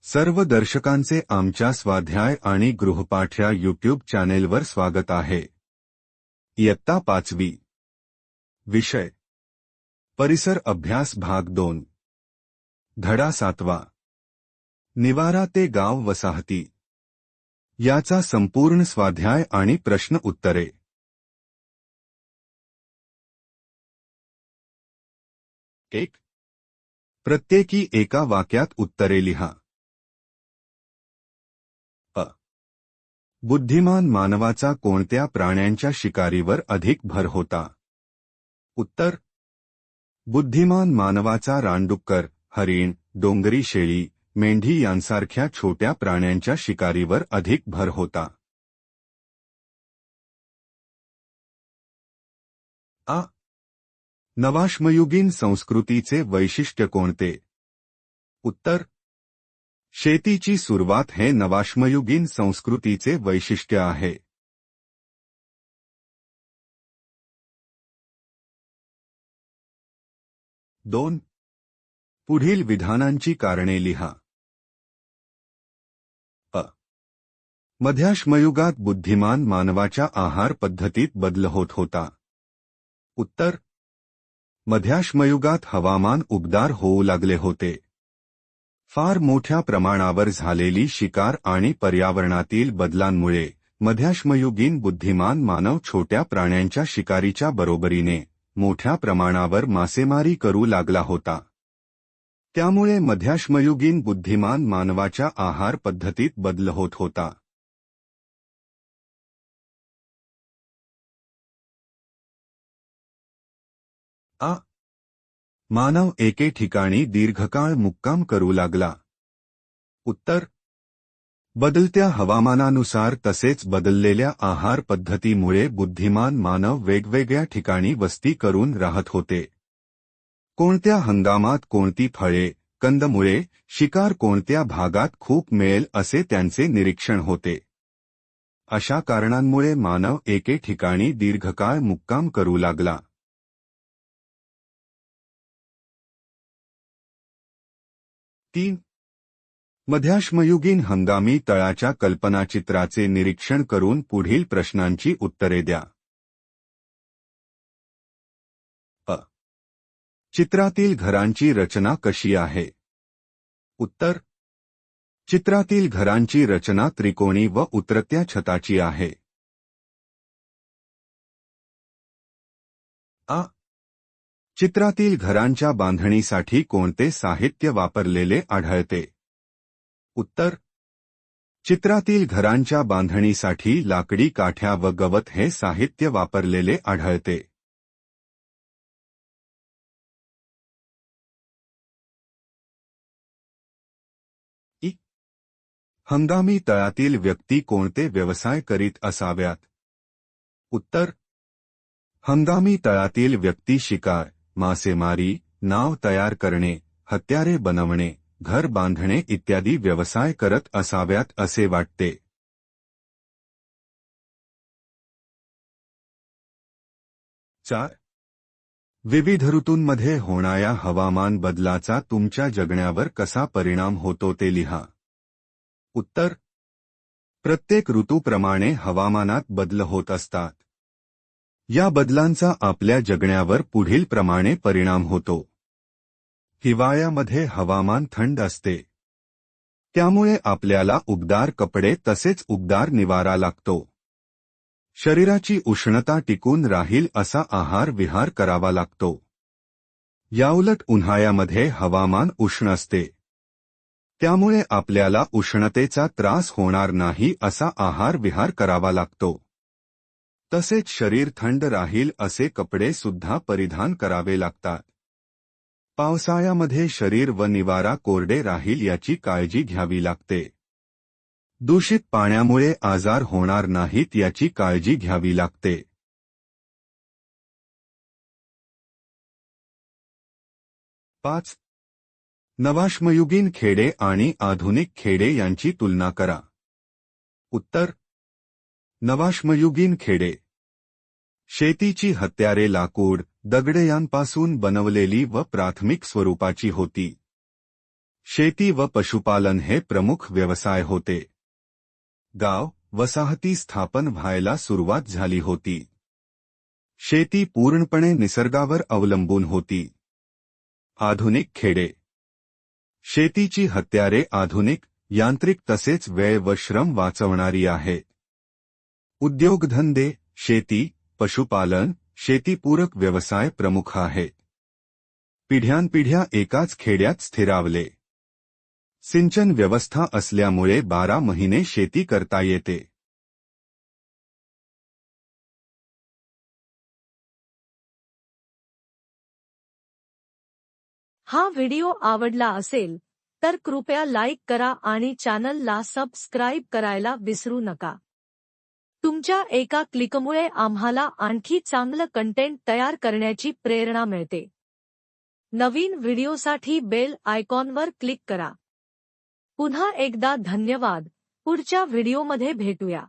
सर्व दर्शकांचे आमच्या स्वाध्याय आणि गृहपाठ या यूट्यूब चॅनेलवर स्वागत आहे। इयत्ता 5वी विषय परिसर अभ्यास भाग 2 धडा 7वा निवारा ते गाव वसाहती याचा संपूर्ण स्वाध्याय आणि प्रश्न उत्तरे। 1 प्रत्येकी एका वाक्यात उत्तरे लिहा। बुद्धिमान मानवाचा कोणत्या प्राण्यांच्या शिकारीवर अधिक भर होता? उत्तर बुद्धिमान मानवाचा रानडुक्कर, हरिण, डोंगरी शेळी, मेंढी यांसारख्या छोट्या प्राण्यांच्या शिकारीवर अधिक भर होता। आ नवाश्मयुगीन संस्कृतीचे वैशिष्ट्य कोणते? उत्तर शेतीची सुरुवात हे नवाश्मयुगीन संस्कृतीचे वैशिष्ट्य आहे। 2 पुढील विधानांची कारणे लिहा। मध्याश्मयुगात बुद्धिमान मानवाच्या आहार पद्धतीत बदल होत होता। उत्तर मध्याश्मयुगात हवामान उबदार होऊ लागले होते। फार मोठ्या प्रमाणावर झालेली शिकार आणि पर्यावरणातील बदलांमुळे मध्याश्मयुगीन बुद्धिमान मानव छोट्या प्राण्यांच्या शिकारीच्या बरोबरीने मोठ्या प्रमाणावर मासेमारी करू लागला होता। त्यामुळे मध्याश्मयुगीन बुद्धिमान मानवाच्या आहार पद्धतीत बदल होत होता। मानव एके ठिकाणी दीर्घकाळ मुक्काम करू लागला। उत्तर बदलत्या हवामानानुसार तसेच बदललेल्या आहार पद्धतीमुळे बुद्धिमान मानव वेगवेगळ्या ठिकाणी वस्ती करून राहत होते। कोणत्या हंगामात कोणती फळे, कंदमुळे, शिकार कोणत्या भागात खूप मिळेल असे त्यांचे निरीक्षण होते। अशा कारणांमुळे मानव एके ठिकाणी दीर्घकाळ मुक्काम करू लागला। 3 मध्याश्मयुगीन हंगामी तळाच्या कल्पनाचित्राचे निरीक्षण करून पुढील प्रश्नांची उत्तरे द्या। चित्रातील घरांची रचना कशी आहे? उत्तर चित्रातील घरांची रचना त्रिकोणी व उतरत्या छताची आहे। चित्रातील घरांच्या बांधणीसाठी कोणते साहित्य वापरलेले आढळते? उत्तर चित्रातील घरांच्या बांधणीसाठी लाकडी काठ्या व गवत हे साहित्य वापरलेले आढळते। हंगामी तळातील व्यक्ती कोणते व्यवसाय करीत असाव्यात? उत्तर हंगामी तळातील व्यक्ती शिकार, मासेमारी, नाव तयार करणे, हत्यारे बनवणे, घर बांधणे इत्यादी व्यवसाय करत असाव्यात असे वाटते। 4 विविध ऋतूंमध्ये होणाऱ्या हवामान बदलाचा तुमच्या जगण्यावर कसा परिणाम होतो ते लिहा। उत्तर प्रत्येक ऋतूप्रमाणे हवामानात बदल होत असतात। या बदलांचा आपल्या जगण्यावर पुढील प्रमाणे परिणाम होतो। हिवाळ्यामध्ये हवामान थंड असते। त्यामुळे आपल्याला उबदार कपडे तसेच उबदार निवारा लागतो। शरीराची उष्णता टिकून राहील असा आहार विहार करावा लागतो। याउलट उन्हाळ्यामध्ये हवामान उष्ण असते। त्यामुळे आपल्याला उष्णतेचा त्रास होणार नाही असा आहार विहार करावा लागतो। तसेच शरीर थंड राहील असे कपडे सुद्धा परिधान करावे लागतात। पावसाळ्यामध्ये शरीर व निवारा कोरडे राहील याची काळजी घ्यावी लागते। दूषित पाण्यामुळे आजार होणार नाहीत याची काळजी घ्यावी लागते। 5 नवाश्मयुगीन खेडे आणि आधुनिक खेडे यांची तुलना करा। उत्तर नवाश्मयुगीन खेडे शेतीची हत्यारे लाकूड, दगड यांपासून बनवलेली व प्राथमिक स्वरूपाची होती। शेती व पशुपालन हे प्रमुख व्यवसाय होते. गाव वसाहती स्थापन व्हायला सुरुवात झाली होती. शेती पूर्णपणे निसर्गावर अवलंबून होती. आधुनिक खेडे. शेतीची हत्यारे आधुनिक, यांत्रिक तसेच वेळ व श्रम वाचवणारी आहेत. उद्योगधंदे, शेती, पशुपालन, शेतीपूरक व्यवसाय प्रमुख आहेत. पिढ्यानपिढ्या एकाच खेड्यात स्थिरावले. सिंचन व्यवस्था असल्यामुळे 12 महिने शेती करता येते. हा व्हिडिओ आवडला असेल तर कृपया लाईक करा आणि चॅनलला सबस्क्राईब करायला विसरू नका. तुमच्या एका क्लिकमुळे आम्हाला आणखी चांगलं कंटेंट तयार करण्याची प्रेरणा मिळते. नवीन व्हिडिओसाठी बेल आयकॉनवर क्लिक करा. पुन्हा एकदा धन्यवाद. पुढच्या व्हिडिओमध्ये भेटूया.